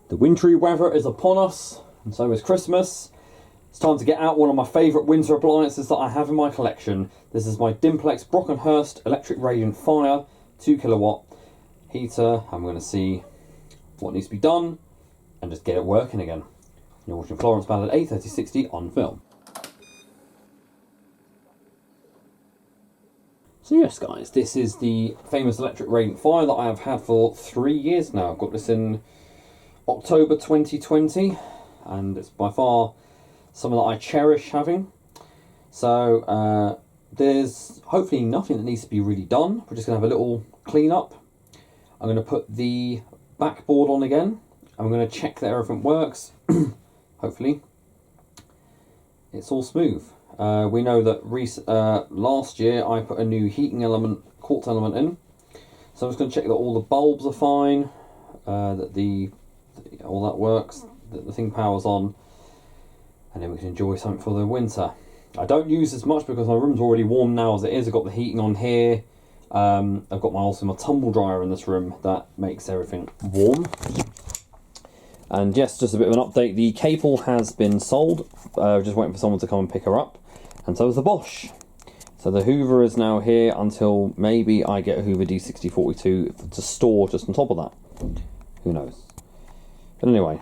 The wintry weather is upon us, and so is Christmas. It's time to get out one of my favourite winter appliances that I have in my collection. This is my Dimplex Brockenhurst electric radiant fire 2kW heater. I'm going to see what needs to be done and just get it working again. You're watching Florence Ballard A3060 on film. So yes guys, this is the famous electric radiant fire that I have had for 3 years now. I've got this in October 2020 and it's by far something that I cherish having. So there's hopefully nothing that needs to be really done. We're just going to have a little clean up. I'm going to put the backboard on again. I'm going to check that everything works. Hopefully it's all smooth. We know that last year I put a new heating element, quartz element in. So I'm just going to check that all the bulbs are fine, that all that works, that the thing powers on, and then we can enjoy something for the winter. I don't use this much because my room's already warm now as it is. I've got the heating on here. I've got also my tumble dryer in this room that makes everything warm. And yes, just a bit of an update. The cable has been sold. Just waiting for someone to come and pick her up. And so is the Bosch. So the Hoover is now here until maybe I get a Hoover D6042 to store just on top of that. Who knows? But anyway,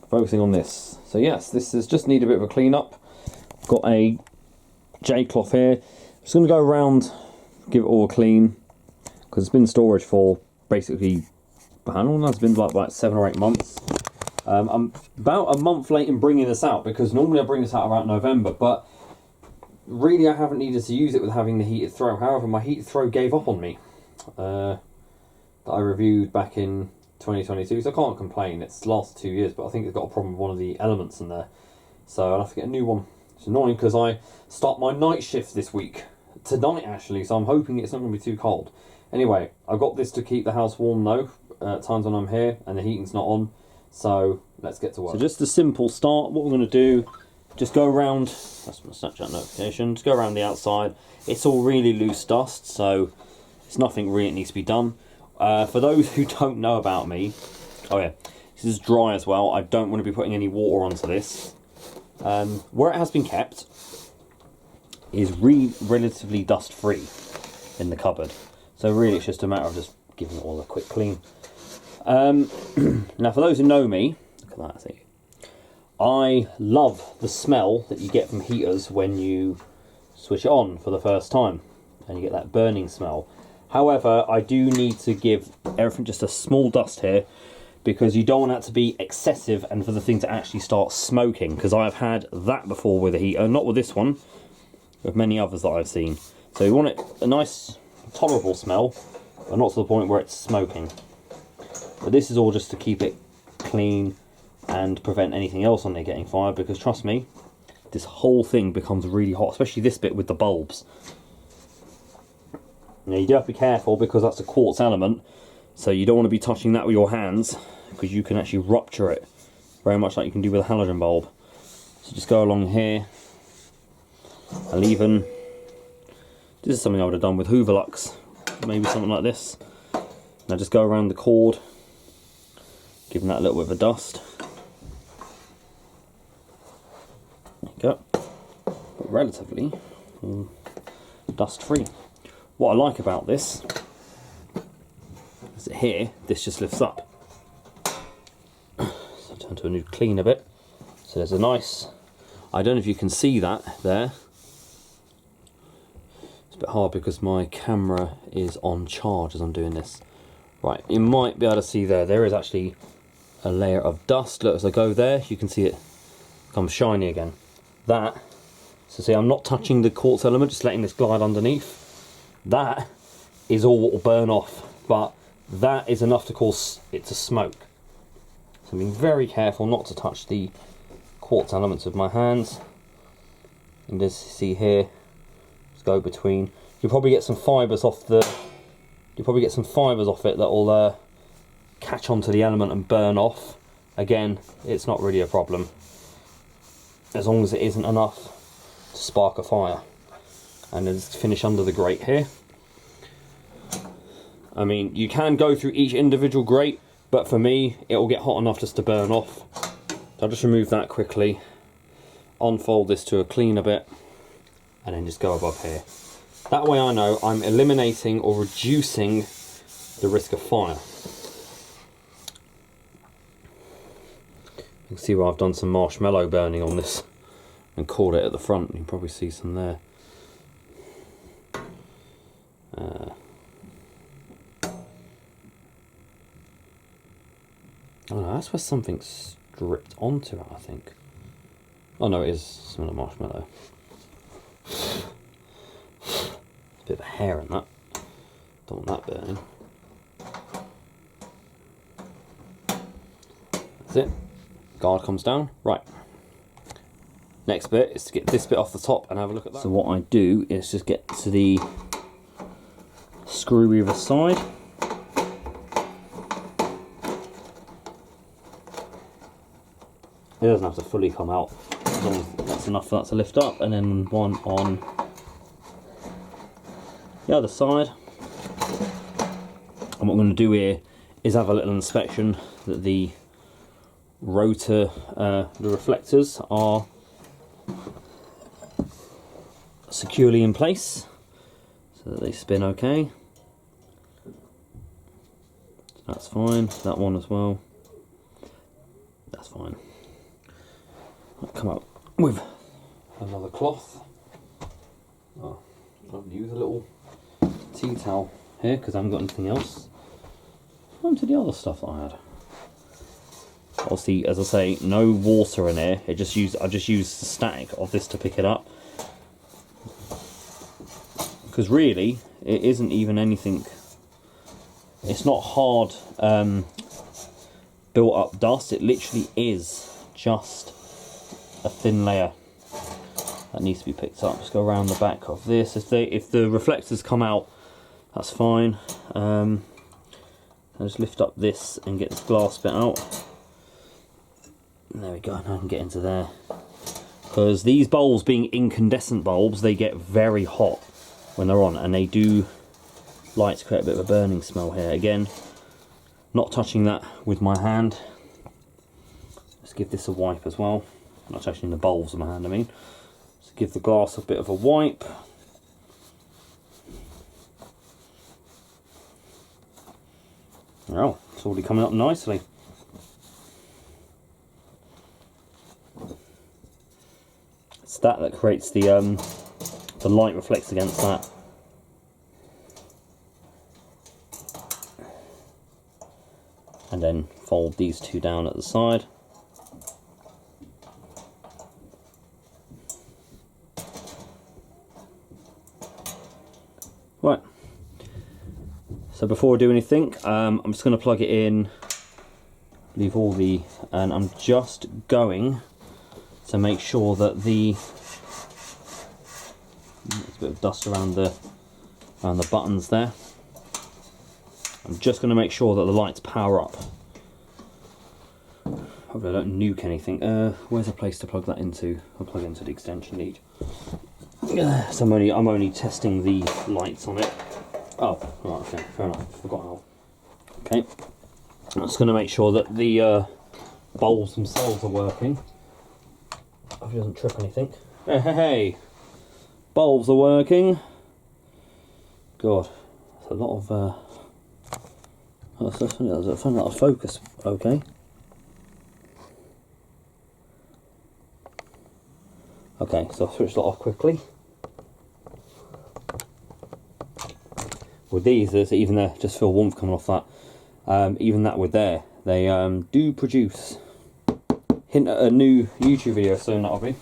focusing on this. So yes, this is just need a bit of a clean up. Got a J cloth here. Just going to go around, give it all a clean, because it's been in storage for basically, how long has it been? Like 7 or 8 months. I'm about a month late in bringing this out because normally I bring this out around November, but really I haven't needed to use it with having the heated throw. However, my heated throw gave up on me that I reviewed back in 2022, so I can't complain. It's lasted 2 years, but I think it's got a problem with one of the elements in there, so I'll have to get a new one. It's annoying because I start my night shift this week, tonight actually, so I'm hoping it's not going to be too cold. Anyway, I've got this to keep the house warm though, at times when I'm here and the heating's not on. So let's get to work. So just a simple start. What we're going to do, just go around, that's my Snapchat notification, just go around the outside. It's all really loose dust, so it's nothing really that needs to be done. For those who don't know about me, oh yeah, this is dry as well. I don't want to be putting any water onto this. Where it has been kept is relatively dust free in the cupboard. So really it's just a matter of just giving it all a quick clean. Now for those who know me, look at that, see, I love the smell that you get from heaters when you switch it on for the first time and you get that burning smell. However, I do need to give everything just a small dust here because you don't want that to be excessive and for the thing to actually start smoking, because I've had that before with a heater, not with this one, with many others that I've seen. So you want it a nice tolerable smell, but not to the point where it's smoking. But this is all just to keep it clean and prevent anything else on there getting fired, because trust me, this whole thing becomes really hot, especially this bit with the bulbs. Now you do have to be careful because that's a quartz element, so you don't want to be touching that with your hands because you can actually rupture it, very much like you can do with a halogen bulb. So just go along here. I'll even, this is something I would have done with Hoover Lux, maybe something like this. Now just go around the cord, giving that a little bit of a dust. There you go. But relatively dust free. What I like about this is that here, this just lifts up. So turn to a new cleaner bit. So there's a nice, I don't know if you can see that there. It's a bit hard because my camera is on charge as I'm doing this. Right, you might be able to see there is actually a layer of dust. Look, as I go there, you can see it become shiny again. That, so see, I'm not touching the quartz element, just letting this glide underneath. That is all what will burn off, but that is enough to cause it to smoke. So I'm being very careful not to touch the quartz elements with my hands. And as you see here, just go between. You'll probably get some fibres off the. You'll probably get some fibres off it that will catch onto the element and burn off. Again, it's not really a problem, as long as it isn't enough to spark a fire. And then just finish under the grate here. I mean, you can go through each individual grate, but for me it will get hot enough just to burn off. So I'll just remove that quickly, unfold this to a cleaner bit, and then just go above here. That way I know I'm eliminating or reducing the risk of fire. You can see where I've done some marshmallow burning on this and caught it at the front. You can probably see some there. Oh no, that's where something stripped onto it, I think. Oh no, it is some of the marshmallow. A bit of hair in that. Don't want that burning. That's it. Guard comes down. Right. Next bit is to get this bit off the top and have a look at that. So what I do is just get to the screw either side. It doesn't have to fully come out, as long as that's enough for that to lift up, and then one on the other side. And what I'm going to do here is have a little inspection that the rotor, the reflectors are securely in place so that they spin okay. That's fine. That one as well. That's fine. I'll come out with another cloth. Oh, I'll use a little tea towel here because I haven't got anything else. On to the other stuff that I had. Obviously, as I say, no water in here. I just used the static of this to pick it up. Because really, it isn't even anything. It's not hard built up dust. It literally is just a thin layer that needs to be picked up. Just go around the back of this. If the reflectors come out, that's fine. I'll just lift up this and get this glass bit out. And there we go. Now I can get into there. Because these bulbs, being incandescent bulbs, they get very hot when they're on, and they do like to create a bit of a burning smell here. Again, not touching that with my hand. Let's give this a wipe as well. Not touching the bulbs with my hand, I mean. So give the glass a bit of a wipe. Oh, it's already coming up nicely. It's that creates the light reflects against that. And then fold these two down at the side. Right, so before I do anything, I'm just going to plug it in, leave all the, and I'm just going to make sure that there's a bit of dust around the buttons there. I'm just going to make sure that the lights power up. Hopefully I don't nuke anything. Where's a place to plug that into? I'll plug into the extension lead. So I'm only testing the lights on it. Oh, right, okay, fair enough. Forgot how. Okay, I'm just going to make sure that the bulbs themselves are working. Hope it doesn't trip anything. Hey, bulbs are working. God, that's a lot of. That's a fun lot of focus. Okay. Okay, so I'll switch that off quickly. With these, there's even there, just feel warmth coming off that. Even that with there, they do produce. Hint at a new YouTube video soon, that'll be.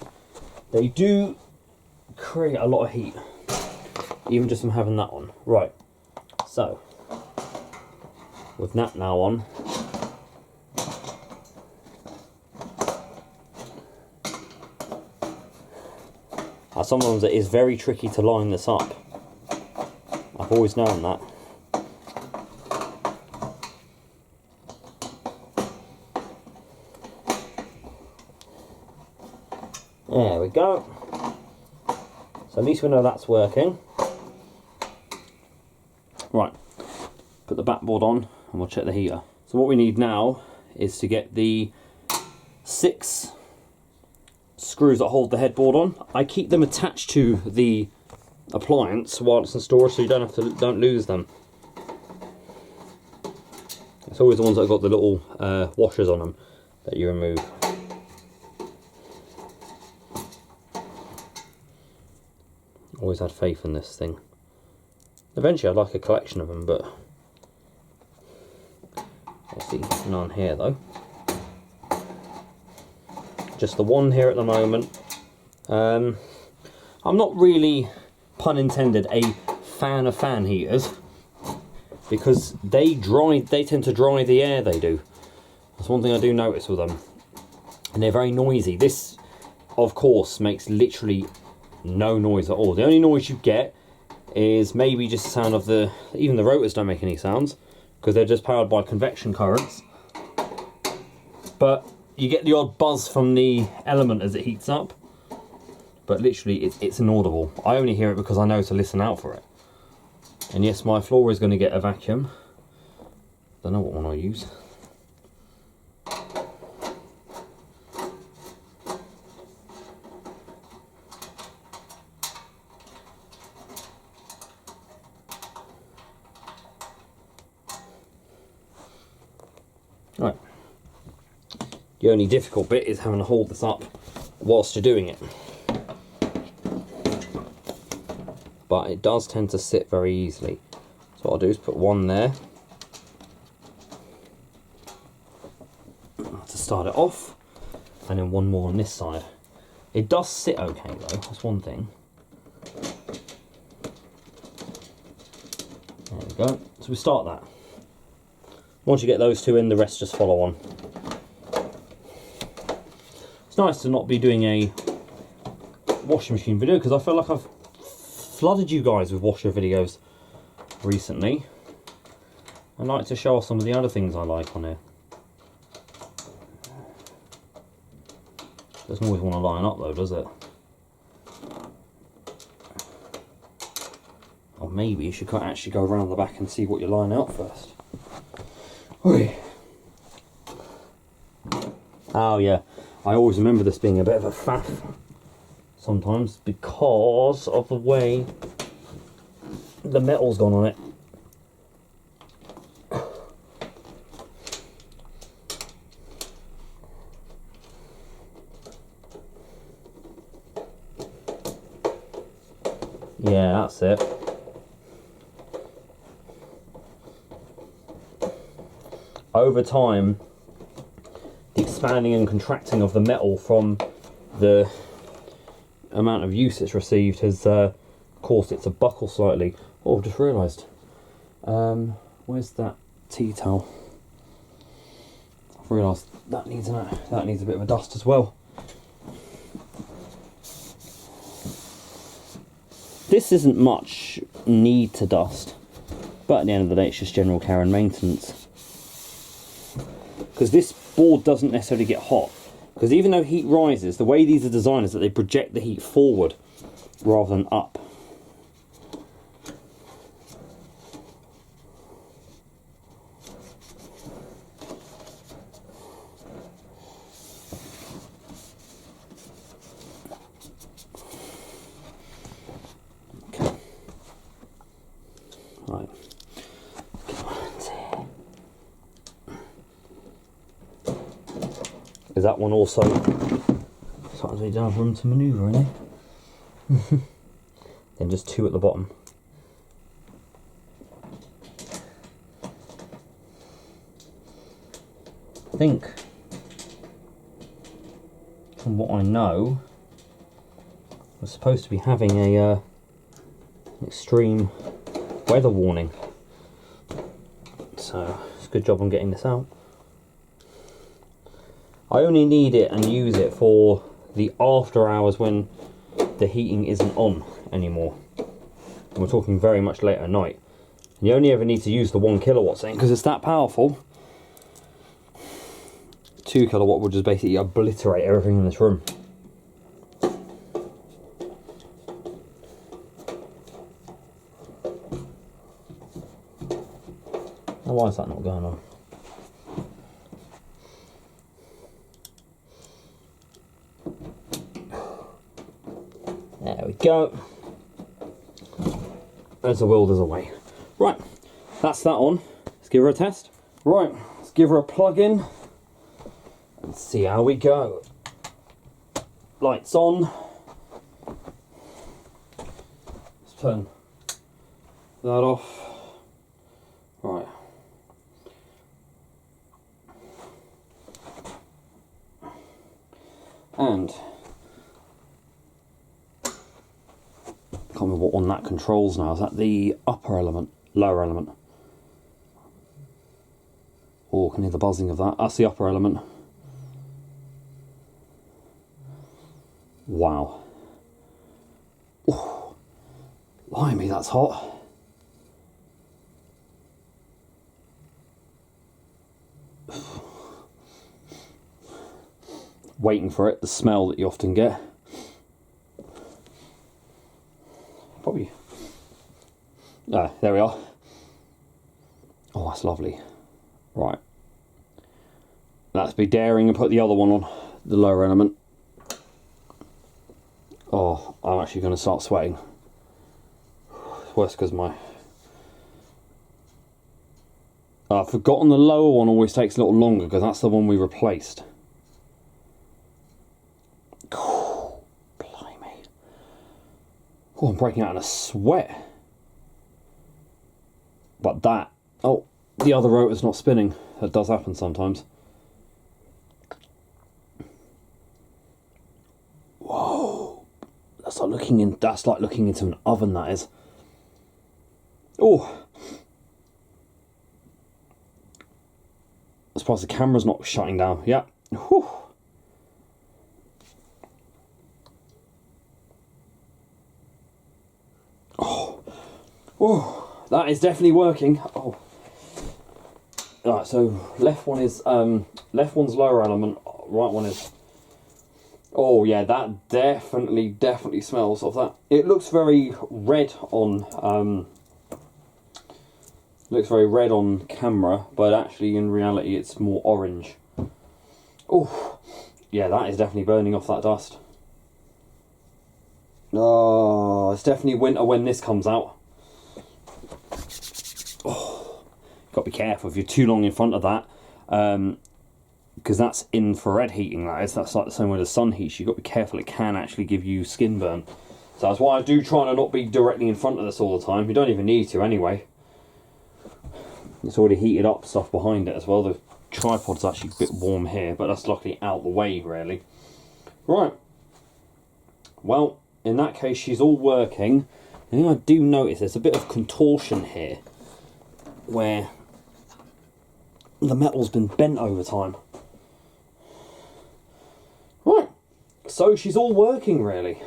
They do create a lot of heat, even just from having that on. Right, so with that now on, sometimes it is very tricky to line this up. I've always known that. There we go. So at least we know that's working. Right, put the backboard on and we'll check the heater. So what we need now is to get the 6 screws that hold the headboard on. I keep them attached to the appliance while it's in storage, so you don't lose them. It's always the ones that have got the little washers on them that you remove. Always had faith in this thing. Eventually I'd like a collection of them, but I see none here though. Just the one here at the moment. I'm not really, pun intended, a fan of fan heaters because they tend to dry the air, they do. That's one thing I do notice with them. And they're very noisy. This, of course, makes literally no noise at all. The only noise you get is maybe just the sound of even the rotors don't make any sounds because they're just powered by convection currents. But you get the odd buzz from the element as it heats up. But literally it's inaudible. I only hear it because I know to listen out for it. And yes, my floor is going to get a vacuum. Don't know what one I'll use. Right. The only difficult bit is having to hold this up whilst you're doing it. But it does tend to sit very easily. So what I'll do is put one there to start it off, and then one more on this side. It does sit okay though, that's one thing. There we go. So we start that. Once you get those two in, the rest just follow on. It's nice to not be doing a washing machine video because I feel like I've flooded you guys with washer videos recently. I'd like to show off some of the other things I like on here. Doesn't always want to line up though, does it? Or maybe you should actually go around the back and see what you line out first. Oi. Oh yeah, I always remember this being a bit of a faff sometimes because of the way the metal's gone on it. Yeah, that's it. Over time, the expanding and contracting of the metal from the amount of use it's received has caused it to buckle slightly. Oh, I've just realised. Where's that tea towel? I've realised that needs a bit of a dust as well. This isn't much need to dust, but at the end of the day it's just general care and maintenance. Because this board doesn't necessarily get hot. Because even though heat rises, the way these are designed is that they project the heat forward rather than up. Okay. Right. Is that one also sometimes we don't have room to manoeuvre in it? Then just two at the bottom. I think from what I know we're supposed to be having a extreme weather warning, so it's a good job on getting this out. I only need it and use it for the after hours when the heating isn't on anymore. And we're talking very much late at night. And you only ever need to use the 1 kilowatt thing because it's that powerful. 2 kilowatt will just basically obliterate everything in this room. Now why is that not going on? There we go. There's the wilders away. Right, that's that on. Let's give her a test. Right, let's give her a plug in and see how we go. Lights on. Let's turn that off. Right. And I can't remember what one that controls now. Is that the upper element, lower element? Oh, I can hear the buzzing of that. That's the upper element. Wow. Oh, blimey, that's hot. Waiting for it, the smell that you often get. Probably. Ah, there we are. Oh, that's lovely. Right. Let's be daring and put the other one on, the lower element. Oh, I'm actually going to start sweating. It's worse because I've forgotten the lower one always takes a little longer because that's the one we replaced. Oh, blimey. Oh, I'm breaking out in a sweat. But that... Oh, the other rotor's not spinning. That does happen sometimes. Whoa. That's like looking into an oven, that is. Oh. I suppose the camera's not shutting down. Yeah. Whew. Oh. Oh. That is definitely working. Oh. Right, so left one's lower element, right one is... Oh yeah, that definitely smells of that. It looks very red on camera, but actually in reality it's more orange. Oh, yeah, that is definitely burning off that dust. Oh, it's definitely winter when this comes out. Oh, got to be careful if you're too long in front of that. Because that's infrared heating, that's like the same way the sun heats. You've got to be careful, it can actually give you skin burn. So that's why I do try to not be directly in front of this all the time. You don't even need to anyway. It's already heated up stuff behind it as well. The tripod's actually a bit warm here, but that's luckily out the way really. Right. Well, in that case she's all working. The thing I do notice, there's a bit of contortion here where the metal's been bent over time. Right, so she's all working really.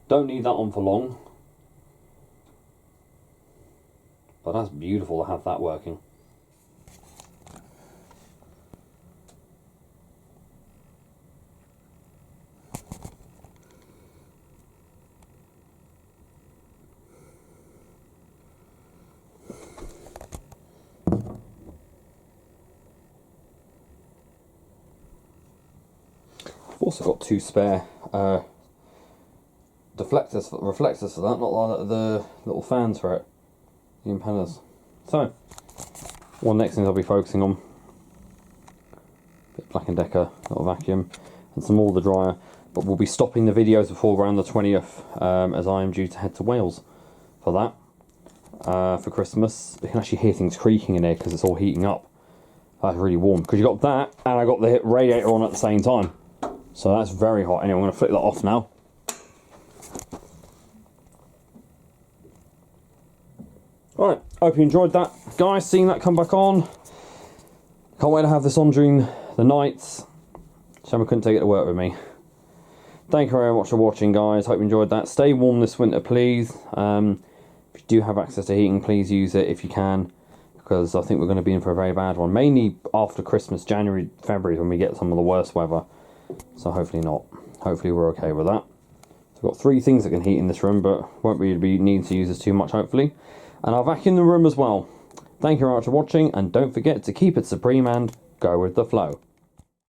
Don't need that on for long. But that's beautiful to have that working. I've also got two spare reflectors for that, not the little fans for it, the impellers. So, one next thing I'll be focusing on, bit Black & Decker, little vacuum, and some more of the dryer. But we'll be stopping the videos before around the 20th, as I am due to head to Wales for that, for Christmas. You can actually hear things creaking in here because it's all heating up. That's really warm, because you got that, and I got the radiator on at the same time. So that's very hot. Anyway, I'm going to flick that off now. Alright, hope you enjoyed that. Guys, seeing that come back on. Can't wait to have this on during the nights. Shama couldn't take it to work with me. Thank you very much for watching, guys. Hope you enjoyed that. Stay warm this winter, please. If you do have access to heating, please use it if you can, because I think we're going to be in for a very bad one. Mainly after Christmas, January, February, when we get some of the worst weather. So hopefully not. Hopefully we're okay with that. So we've got 3 things that can heat in this room, but won't really be needing to use this too much, hopefully. And I'll vacuum the room as well. Thank you very much for watching, and don't forget to keep it supreme and go with the flow.